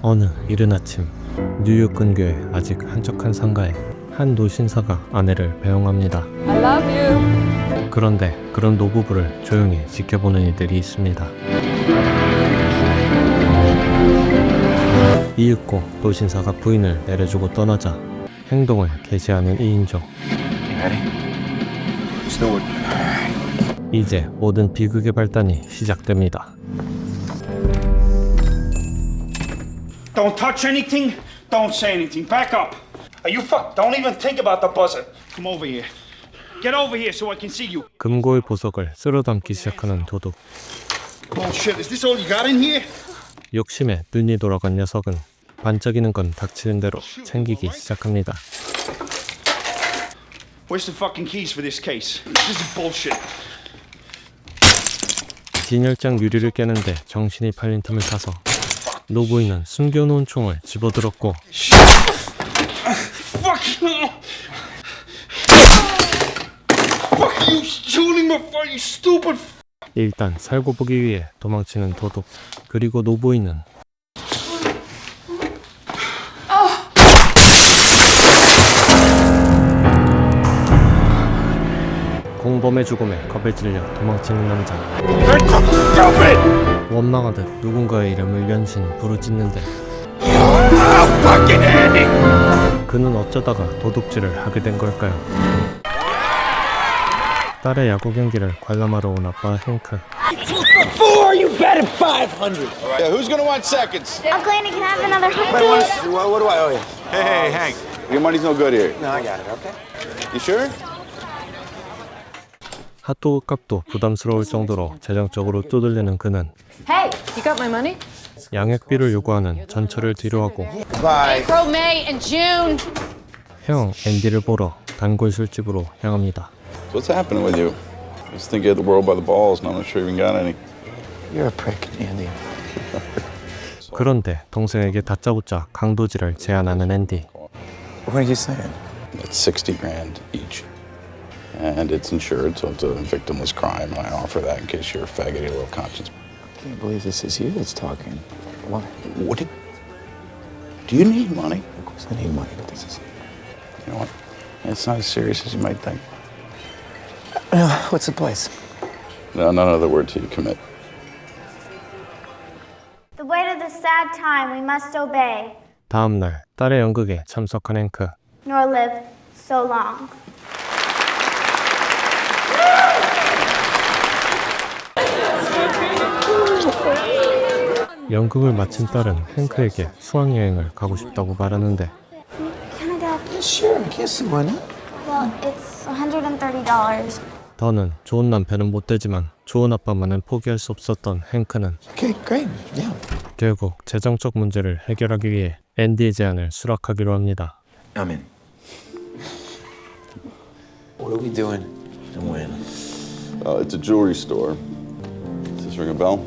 어느 이른 아침 뉴욕 근교의 아직 한적한 상가에 한 노신사가 아내를 배웅합니다. I love you. 그런데 그런 노부부를 조용히 지켜보는 이들이 있습니다. 이윽고 노신사가 부인을 내려주고 떠나자 행동을 개시하는 2인조. 이제 모든 비극의 발단이 시작됩니다. Don't touch anything. Don't say anything. Back up. Are you fucked? Don't even think about the buzzer. Come over here. Get over here so I can see you. 금고의 보석을 쓸어 담기 시작하는 도둑. Bullshit. Is this all you got in here? 욕심에 눈이 돌아간 녀석은 반짝이는 건 닥치는 대로 챙기기 시작합니다. Where's the fucking keys for this case? This is bullshit. 진열장 유리를 깨는데 정신이 팔린 틈을 타서 노부인은 숨겨놓은 총을 집어들었고 Fuck you! Fuck you! Shooting my fire, you stupid! 일단 살고 보기 위해 도망치는 도둑. 그리고 노부인은 공범의 죽음에 겁에 질려 도망치는 남자. 원망하듯 누군가의 이름을 연신 부르짖는데 그는 어쩌다가 도둑질을 하게 된 걸까요? 딸의 야구 경기를 관람하러 온 아빠 행크. Four, you bet at 500. Yeah, who's gonna want seconds? Uncle Andy, can I have another What $100? do I owe you? Hey, Hank. Your money's no good here. No, I got it, okay? You sure? 핫도그 값도 부담스러울 정도로 재정적으로 쪼들리는 그는 Hey, you got my money? 양액비를 요구하는 전철을 뒤로하고 Bye. April, May, and June. 형 앤디를 보러 단골 술집으로 향합니다. So what's happening with you? I just think you had the world by the balls, and I'm not sure you even got any. You're a prick, Andy. 그런데 동생에게 다짜고짜 강도질을 제안하는 앤디. What are you saying? It's 60 grand each. And it's insured, so it's a victimless crime, and I offer that in case you're a faggot, you little conscience. I can't believe this is you that's talking. What? What do you need money? Of course I need money, but this is... You know what? It's not as serious as you might think. What's the place? No, none other word till you commit. The weight of the sad time we must obey, 다음 날 딸의 연극에 참석한 행크. nor live so long. 연극을 마친 딸은 행크에게 수학여행을 가고 싶다고 말하는데 Canada, Yeah, sure. Yes, why not? well, it's $130. 더는 좋은 남편은 못 되지만 좋은 아빠만은 포기할 수 없었던 행크는 Okay, great. Yeah. 결국 재정적 문제를 해결하기 위해 앤디의 제안을 수락하기로 합니다. I'm in. What are we doing and when? It's a jewelry store. Does this ring a bell?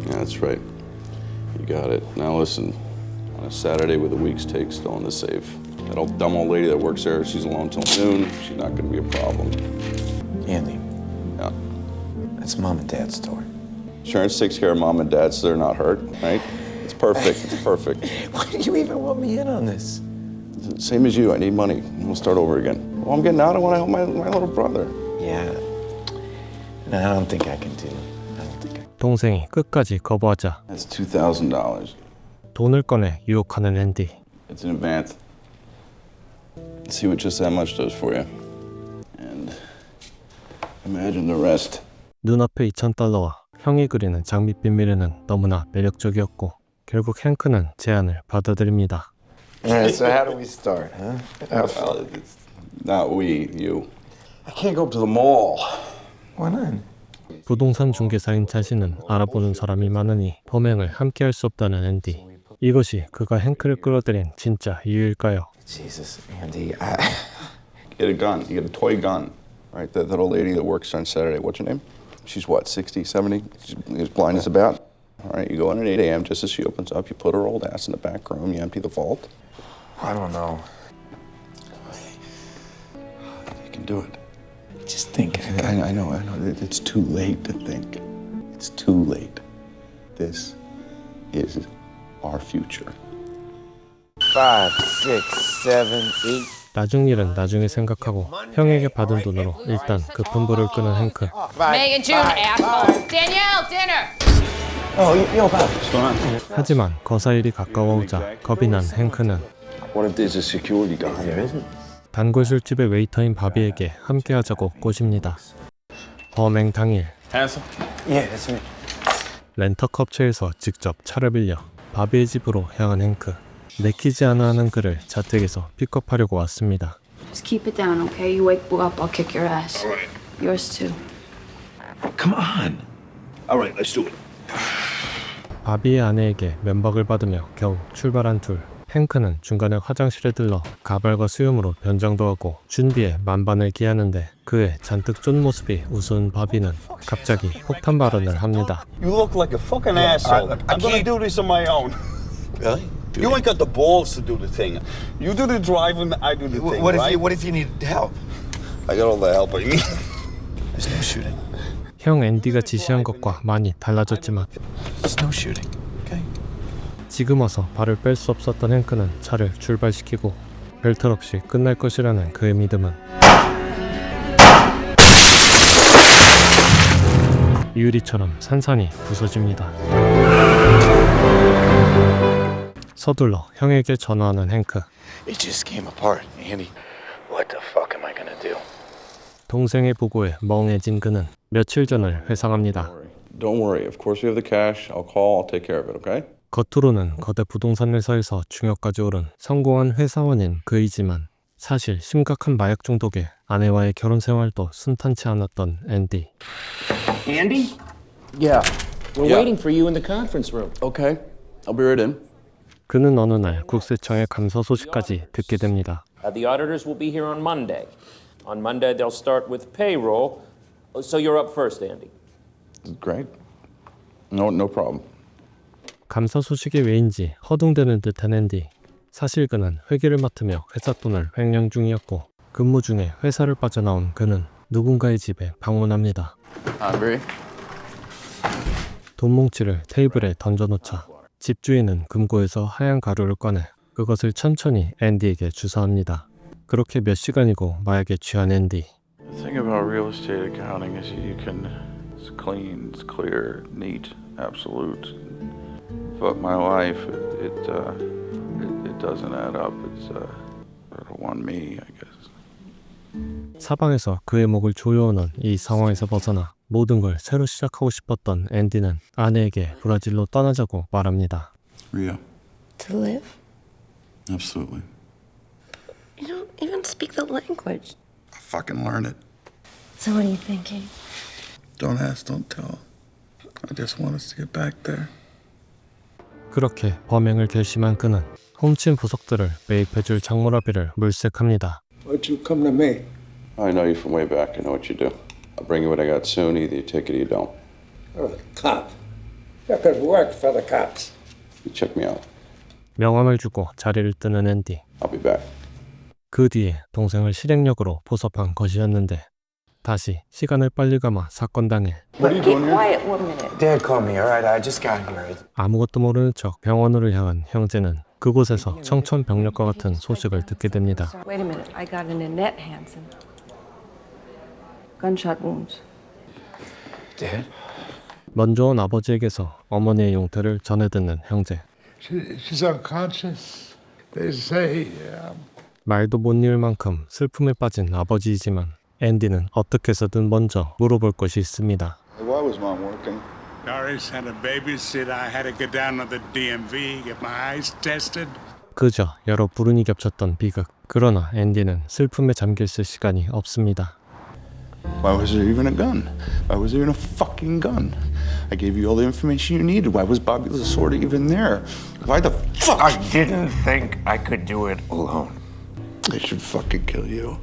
Yeah, that's right. You got it. Now listen, on a Saturday with a week's take still in the safe. That old dumb old lady that works there, she's alone till noon. She's not gonna be a problem. Andy, Yeah. that's Mom and Dad's store. Insurance takes care of mom and dad so they're not hurt, right? It's perfect. It's perfect. Why do you even want me in on this? Same as you. I need money. We'll start over again. Well, I'm getting out. I want to help my little brother. Yeah. No, I don't think I can do it. I don't think I 동생이 끝까지 거부하자 That's $2,000. 돈을 꺼내 유혹하는 앤디. It's in advance. Let's see what just that much does for you. And imagine the rest. 눈앞에 $2,000와 형이 그리는 장밋빛 미래는 너무나 매력적이었고 결국 행크는 제안을 받아들입니다. All right, so how do we start, huh? Well, it's not we, you. I can't go up to the mall. Why not? 부동산 중개사인 자신은 알아보는 사람이 많으니 범행을 함께 할 수 없다는 앤디. 이것이 그가 행크를 끌어들인 진짜 이유일까요? Jesus, Andy, Get a gun. You get a toy gun. Right, that old lady that works on Saturday. What's her name? She's what, 60, 70? She's as blind as a bat. All right, you go in at 8 a.m. just as she opens up. You put her old ass in the back room. You empty the vault. I don't know. You can do it. Just think. I know. It's too late to think. It's too late. This is our future. 5, 6, 7, 8. 나중 일은 나중에 생각하고 형에게 받은 돈으로 일단 급한 불을 끄는 행크. May and June, asshole. Danielle, dinner. Oh, yo, Bob. What's going on? 하지만 거사일이 가까워오자 겁이 난 행크는 What if there's a security guard? There isn't. 단골 술집의 웨이터인 바비에게 함께하자고 꼬십니다. 범행 당일 Handsome? Yeah, that's me. 렌터컵체에서 직접 차를 빌려 바비의 집으로 향한 행크. 내키지 않아 하는 그를 자택에서 픽업하려고 왔습니다. Just keep it down, okay? You wake up, I'll kick your ass. Yours too. Come on. All right, let's do it. 바비의 아내에게 면박을 받으며 겨우 출발한 둘. 행크는 중간에 화장실에 들러 가발과 수염으로 변장도 하고 준비에 만반을 기하는데 그의 잔뜩 쫀 모습이 우스운 바비는 갑자기 폭탄 발언을 합니다. You look like a fucking asshole. I'm gonna do this on my own. Really? You ain't got the balls to do the thing. You do the driving, I do the thing, right? What if you need help? I got all the help I need. There's no shooting. 형 앤디가 지시한 것과 많이 달라졌지만 There's no shooting. Okay. 지금 와서 발을 뺄 수 없었던 행크는 차를 출발시키고 별탈 없이 끝날 것이라는 그의 믿음은 유리처럼 산산이 부서집니다. 서둘러 형에게 전화하는 행크. It just came apart, Andy. What the fuck am I gonna do? 동생의 보고에 멍해진 그는 며칠 전을 회상합니다. Don't worry. Of course we have the cash. I'll call. I'll take care of it, okay? 겉으로는 거대 부동산 회사에서 중역까지 오른 성공한 회사원인 그이지만 사실 심각한 마약 중독에 아내와의 결혼 생활도 순탄치 않았던 앤디. Andy? Yeah. We're Yeah. waiting for you in the conference room. Okay. I'll be right in. 그는 어느 날 국세청의 감사 소식까지 듣게 됩니다. The auditors will be here on Monday. On Monday, they'll start with payroll. So you're up first, Andy. Great. No problem. 감사 소식이 왜인지 허둥대는 듯한 앤디. 사실 그는 회계를 맡으며 회사 돈을 횡령 중이었고 근무 중에 회사를 빠져나온 그는 누군가의 집에 방문합니다. Hungry? 돈뭉치를 테이블에 던져놓자 집주인은 금고에서 하얀 가루를 꺼내 그것을 천천히 앤디에게 주사합니다. 그렇게 몇 시간이고 마약에 취한 앤디. The thing about real estate accounting is you can, it's clean, it's clear, neat, absolute. But my life, it doesn't add up. It's one me, I guess. 사방에서 그의 목을 조여오는 이 상황에서 벗어나 모든 걸 새로 시작하고 싶었던 앤디는 아내에게 브라질로 떠나자고 말합니다. Rio. To live? Absolutely. You don't even speak the language. Fucking learn it. So what are you thinking? Don't ask, don't tell. I just want us to get back there. 그렇게 범행을 결심한 그는 훔친 보석들을 매입해줄 장모라비를 물색합니다. Why'd you come to me? I know you from way back. I know what you do. I'll bring you what I got soon. Either you take it or you don't. You're a cop. You could work for the cops. You check me out. 명함을 주고 자리를 뜨는 앤디. I'll be back. 그 뒤에 동생을 실행력으로 포섭한 것이었는데 다시 시간을 빨리 감아 사건 당일 What are you doing here? Quiet 1 minute. Dad called me, all right? I just got here. 아무것도 모르는 척 병원으로 향한 형제는 그곳에서 청천벽력과 같은 소식을 듣게 됩니다. Wait a minute. I got an Annette Hansen. Gunshot wounds. Dad? 먼저 온 아버지에게서 어머니의 용태를 전해 듣는 형제. She's unconscious. They say 말도 못 이을 만큼 슬픔에 빠진 아버지이지만 앤디는 어떻게 해서든 먼저 물어볼 것이 있습니다. Why was Mom working? Doris had a babysitter. I had to go down to the DMV, get my eyes tested. 그저 여러 불운이 겹쳤던 비극. 그러나 앤디는 슬픔에 잠겨 있을 시간이 없습니다. Why was there even a gun? Why was there even a fucking gun? I gave you all the information you needed. Why was Bobby Lasorda even there? Why the fuck? I didn't think I could do it alone. They should fucking kill you.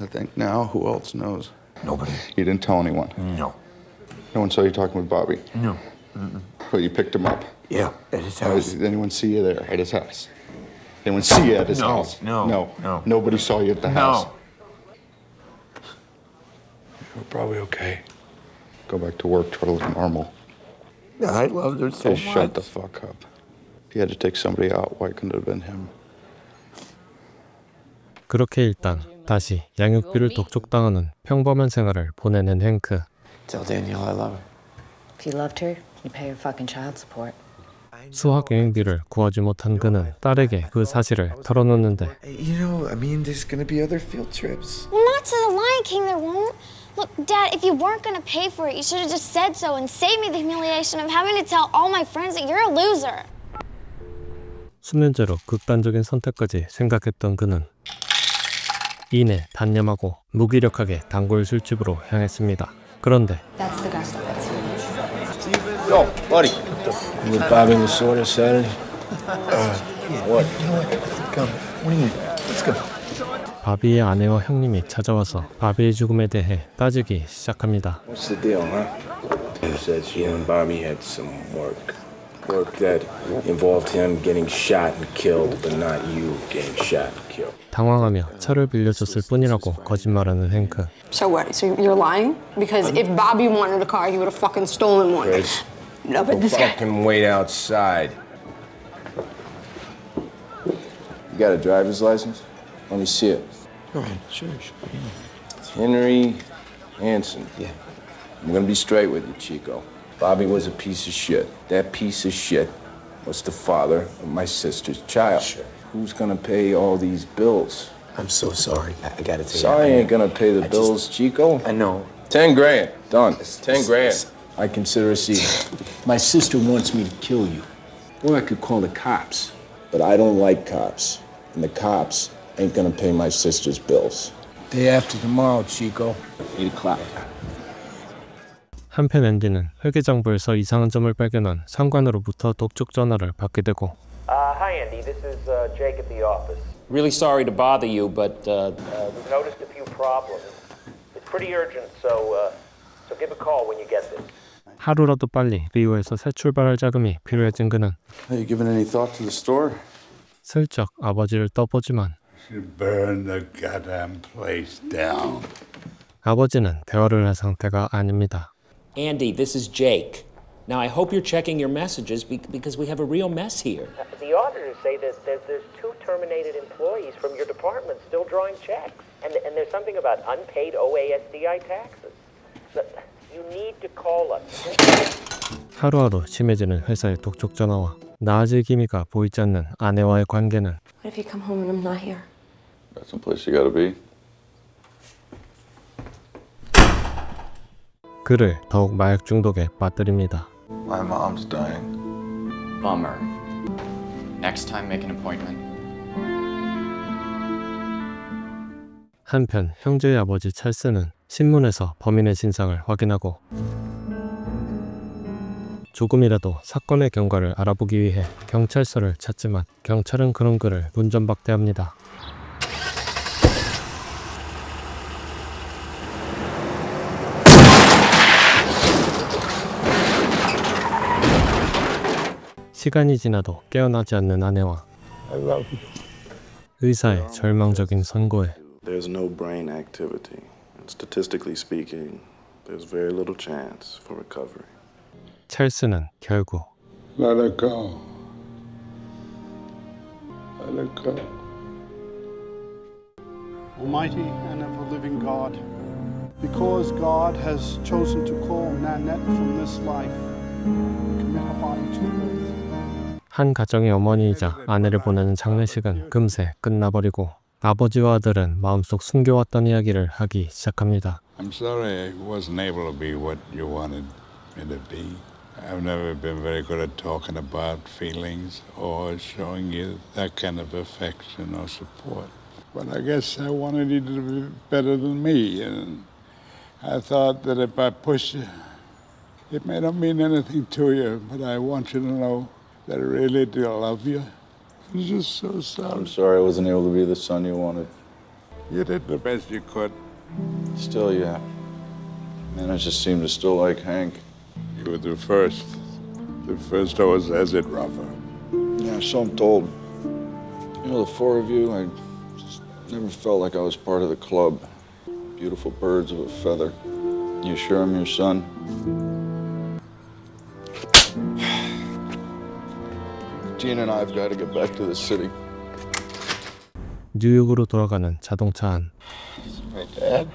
I think now, who else knows? Nobody. You didn't tell anyone. No. No one saw you talking with Bobby. No. But you picked him up. Yeah, at his house. Did anyone see you there at his house? Anyone see you at his No, house? no. Nobody saw you at the house. No. You're probably okay. Go back to work. Try to look normal. I loved her so Hey, much. shut the fuck up. If you had to take somebody out, why couldn't it have been him? 그렇게 일단 다시 양육비를 독촉당하는 평범한 생활을 보내는 행크. Tell Danielle I love her. If you loved her, you pay her fucking child support. 수학 여행비를 구하지 못한 그는 딸에게 그 사실을 털어놓는데 You know, I mean, there's gonna be other field trips. Well, not to the Lion King, there won't. Look, Dad, if you weren't gonna pay for it, you should have just said so and saved me the humiliation of having to tell all my friends that you're a loser. 수면제로 극단적인 선택까지 생각했던 그는 이내 단념하고 무기력하게 단골 술집으로 향했습니다. 그런데 That's the guy. That's Yo, buddy. You with Bobby Lasorda Saturday? What? Come. What do you mean? Let's go. 바비의 아내와 형님이 찾아와서 바비의 죽음에 대해 따지기 시작합니다. What's the deal, huh? He says you and Bobby had some work. Work that involved him getting shot and killed, but not you getting shot and killed. 당황하며 차를 빌려줬을 뿐이라고 거짓말하는 행크. So what? So you're lying? Because if Bobby wanted a car, he would have fucking stolen one. Grace, No, but this guy. fucking wait outside. You got a driver's license? Let me see it. Go ahead. Sure. It's Henry Hansen. Yeah. I'm gonna be straight with you, Chico. Bobby was a piece of shit. That piece of shit was the father of my sister's child. Sure. Who's gonna pay all these bills? I'm so sorry. I gotta tell you. Sorry ain't gonna pay the bills, Chico. I know. 10 grand. Done. 10 grand. I consider a seat. My sister wants me to kill you. Or I could call the cops. But I don't like cops. And the cops ain't gonna pay my sister's bills. Day after tomorrow, Chico. 8 o'clock. 한편 앤디는 회계장부에서 이상한 점을 발견한 상관으로부터 독촉 전화를 받게 되고 Hi, Andy. This is Jake at the office. Really sorry to bother you, but we've noticed a few problems. It's pretty urgent, so give a call when you get this. 하루라도 빨리 리오에서 새 출발할 자금이 필요해진 그는 Have you given any thought to the store? 슬쩍 아버지를 떠보지만 Should burn the goddamn place down. 아버지는 대화를 할 상태가 아닙니다. Andy, this is Jake. Now, I hope you're checking your messages because we have a real mess here. The auditors say that there's 2 terminated employees from your department still drawing checks. And there's something about unpaid OASDI taxes. You need to call us. 하루하루 심해지는 회사의 독촉 전화와 나아질 기미가 보이지 않는 아내와의 관계는 What if you come home and I'm not here? That's some place you gotta be. 그를 더욱 마약 중독에 빠뜨립니다. My mom's dying. Bummer. Next time, make an appointment. 한편 형제의 아버지 찰스는 신문에서 범인의 진상을 확인하고 조금이라도 사건의 경과를 알아보기 위해 경찰서를 찾지만 경찰은 그런 그를 문전박대합니다. 시간이 지나도 깨어나지 않는 아내와 의사의 절망적인 선고에 There's no brain activity. And statistically speaking, there's very little chance for recovery. 찰스는 결국 Let her go. Let her go. Almighty and ever-living God, because God has chosen to call Nanette from this life, we commit her body to the earth. 한 가정의 어머니이자 아내를 보내는 장례식은 금세 끝나버리고 아버지와 아들은 마음속 숨겨왔던 이야기를 하기 시작합니다. I'm sorry I wasn't able to be what you wanted me to be. I've never been very good at talking about feelings or showing you that kind of affection or support. But I guess I wanted you to be better than me, and I thought that if I push you, it may not mean anything to you, but I want you to know that I really do love you. I'm just so sorry. I'm sorry I wasn't able to be the son you wanted. You did the best you could. Still, yeah. Man, I just seem to still like Hank. You were the first. The first always has it rougher. Yeah, so I'm told. You know, the 4 of you, I just never felt like I was part of the club. Beautiful birds of a feather. You sure I'm your son? Gina and I have got to get back to the city. 뉴욕으로 돌아가는 자동차 안. My dad?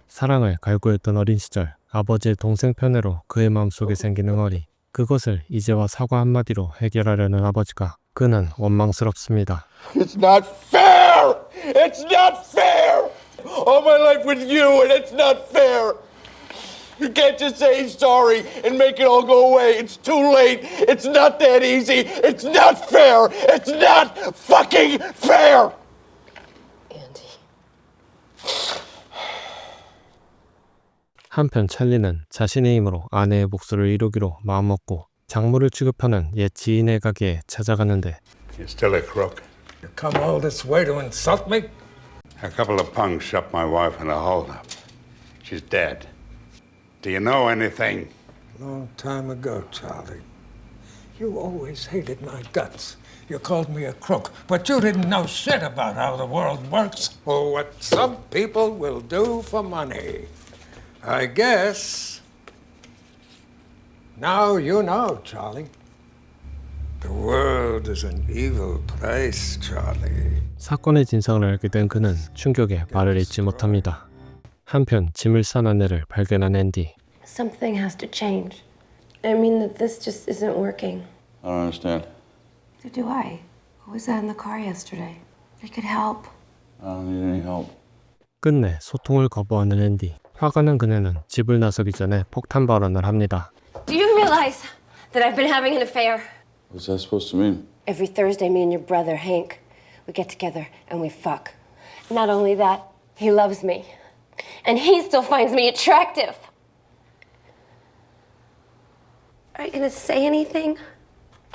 사랑을 갈구했던 어린 시절, 아버지의 동생 편애로 그의 마음속에 생긴 응어리. 그것을 이제와 사과 한마디로 해결하려는 아버지가 그는 원망스럽습니다. It's not fair! It's not fair! All my life with you, and it's not fair! You can't just say sorry and make it all go away. It's too late. It's not that easy. It's not fair. It's not fucking fair! 한편 찰리는 자신의 힘으로 아내의 복수를 이루기로 마음먹고 작물을 취급하는 옛 지인의 가게에 찾아가는데 You're still a crook. You come all this way to insult me? A couple of punks shot my wife in a holdup. She's dead. Do you know anything? Long time ago, Charlie. You always hated my guts. You called me a crook, but you didn't know shit about how the world works or what some people will do for money. I guess now you know, Charlie. The world is an evil place, Charlie. 사건의 진상을 알게 된 그는 충격에 말을 잇지 못합니다. 한편 짐을 싼 아내를 발견한 앤디. Something has to change. I mean that this just isn't working. I don't understand. So do I. Who was that in the car yesterday? I could help. I don't need any help. 끝내 소통을 거부하는 앤디. 화가 난 그녀는 집을 나서기 전에 폭탄 발언을 합니다. Do you realize that I've been having an affair? What's that supposed to mean? Every Thursday, me and your brother, Hank, we get together and we fuck. Not only that, he loves me. And he still finds me attractive. Are you gonna say anything?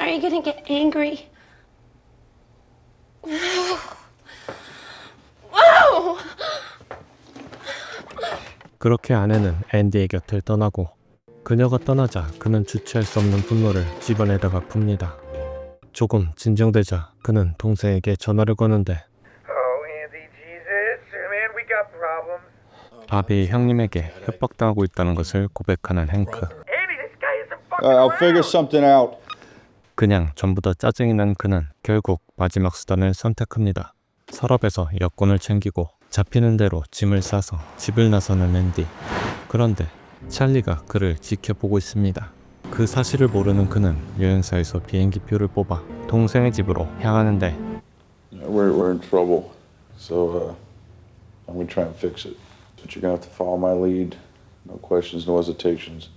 Are you gonna get angry? Whoa! 그렇게 아내는 앤디의 곁을 떠나고 그녀가 떠나자 그는 주체할 수 없는 분노를 집안에다가 풉니다. 조금 진정되자 그는 동생에게 전화를 거는데 바비의 형님에게 협박당하고 있다는 것을 고백하는 행크. I'll figure something out. 그냥 전부 다 짜증이 난 그는 결국 마지막 수단을 선택합니다. 서랍에서 여권을 챙기고 잡히는 대로 짐을 싸서 집을 나서는 앤디. 그런데 찰리가 그를 지켜보고 있습니다. 그 사실을 모르는 그는 여행사에서 비행기표를 뽑아 동생의 집으로 향하는데 We're in trouble. So I'm gonna try and fix it. But you're gonna have to follow my lead. No questions, no hesitations.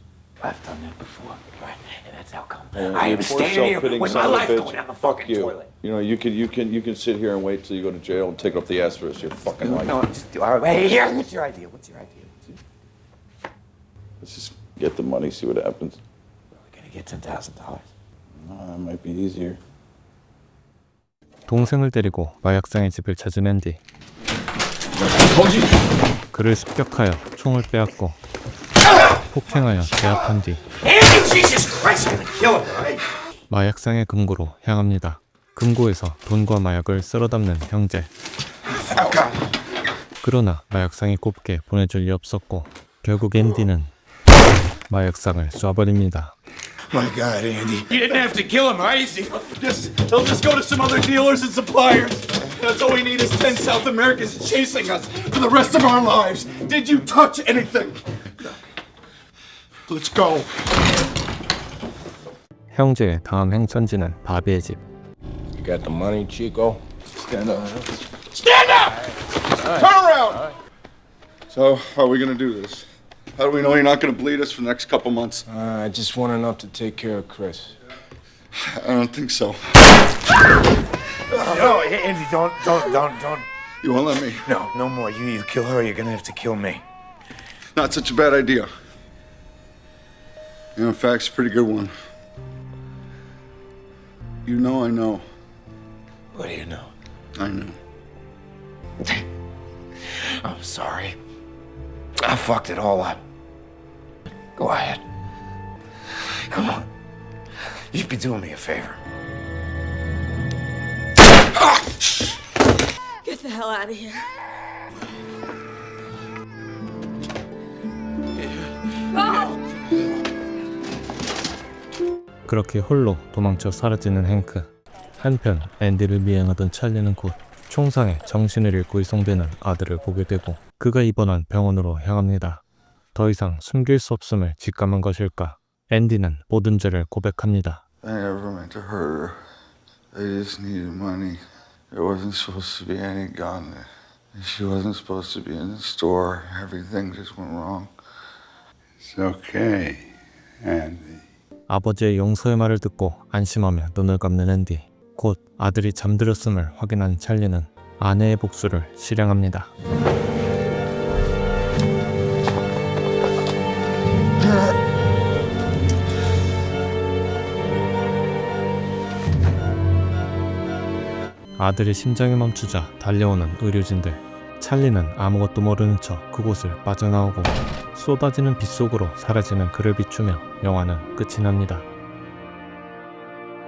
I've done that before, right? And that's how come. And I am you poor standing here self-pitying with my son of a life bitch. going down the Fuck fucking you. toilet. You know, you can sit here and wait till you go to jail and take up the ass for the rest of your fucking life. No, just all right. Hey, here. What's your idea? What's your idea? Let's just get the money, see what happens. We're gonna get $10,000. That might be easier. 동생을 데리고 마약상의 집을 찾은 앤디. 그를 습격하여 총을 빼앗고 폭행하여 제압한 뒤 마약상의 금고로 향합니다. 금고에서 돈과 마약을 쓸어 담는 형제. 그러나 마약상이 곱게 보내줄 리 없었고 결국 앤디는 마약상을 쏴버립니다. My God, Andy. You didn't have to kill him, right? They'll just go to some other dealers and suppliers. That's all we need is 10 South Americans chasing us for the rest of our lives. Did you touch anything? Let's go. 형제의 다음 행선지는 바비의 집. You got the money, Chico? Stand up. Stand up! Turn around! So, how are we gonna do this? How do we know you're not gonna bleed us for the next couple months? I just want enough to take care of Chris. I don't think so. No, Andy, don't. You won't let me? No, no more. You kill her, you're gonna have to kill me. Not such a bad idea. You know, in fact, it's a pretty good one. You know I know. What do you know? I know. I'm sorry. I fucked it all up. Go ahead. Come on. You'd be doing me a favor. Get the hell out of here. 그렇게 홀로 도망쳐 사라지는 행크. 한편 앤디를 미행하던 찰리는 곧 총상에 정신을 잃고 이송되는 아들을 보게 되고 그가 입원한 병원으로 향합니다. 더 이상 숨길 수 없음을 직감한 것일까? 앤디는 모든 죄를 고백합니다. I never meant to hurt her. I just needed money. There wasn't supposed to be any gun. She wasn't supposed to be in the store. Everything just went wrong. It's okay, Andy. 아버지의 용서의 말을 듣고 안심하며 눈을 감는 앤디. 곧 아들이 잠들었음을 확인한 찰리는 아내의 복수를 실행합니다. 아들의 심장이 멈추자 달려오는 의료진들. 찰리는 아무것도 모르는 척 그곳을 빠져나오고 쏟아지는 빛 속으로 사라지는 그를 비추며 영화는 끝이 납니다.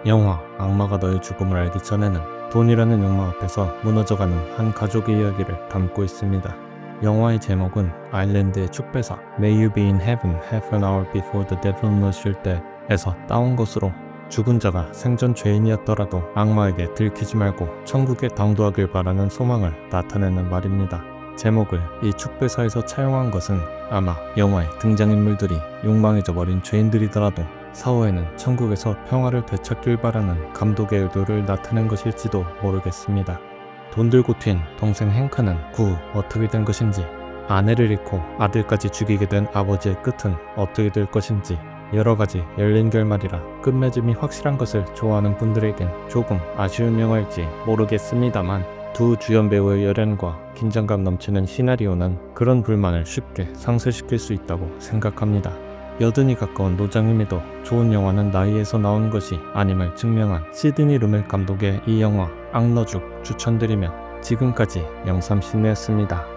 영화 악마가 너의 죽음을 알기 전에는 돈이라는 욕망 앞에서 무너져가는 한 가족의 이야기를 담고 있습니다. 영화의 제목은 아일랜드의 축배사 May You Be in Heaven Half an Hour Before the Devil Knows You're Dead 에서 따온 것으로 죽은 자가 생전 죄인이었더라도 악마에게 들키지 말고 천국에 당도하길 바라는 소망을 나타내는 말입니다. 제목을 이 축배사에서 차용한 것은 아마 영화의 등장인물들이 욕망에 져버린 죄인들이더라도 사후에는 천국에서 평화를 되찾길 바라는 감독의 의도를 나타낸 것일지도 모르겠습니다. 돈 들고 튄 동생 행크는 구 어떻게 된 것인지, 아내를 잃고 아들까지 죽이게 된 아버지의 끝은 어떻게 될 것인지 여러가지 열린 결말이라 끝맺음이 확실한 것을 좋아하는 분들에겐 조금 아쉬운 영화일지 모르겠습니다만 두 주연 배우의 열연과 긴장감 넘치는 시나리오는 그런 불만을 쉽게 상쇄시킬 수 있다고 생각합니다. 여든이 가까운 노장임에도 좋은 영화는 나이에서 나온 것이 아님을 증명한 시드니 루멜 감독의 이 영화 악러죽 추천드리며 지금까지 영삼신이었습니다.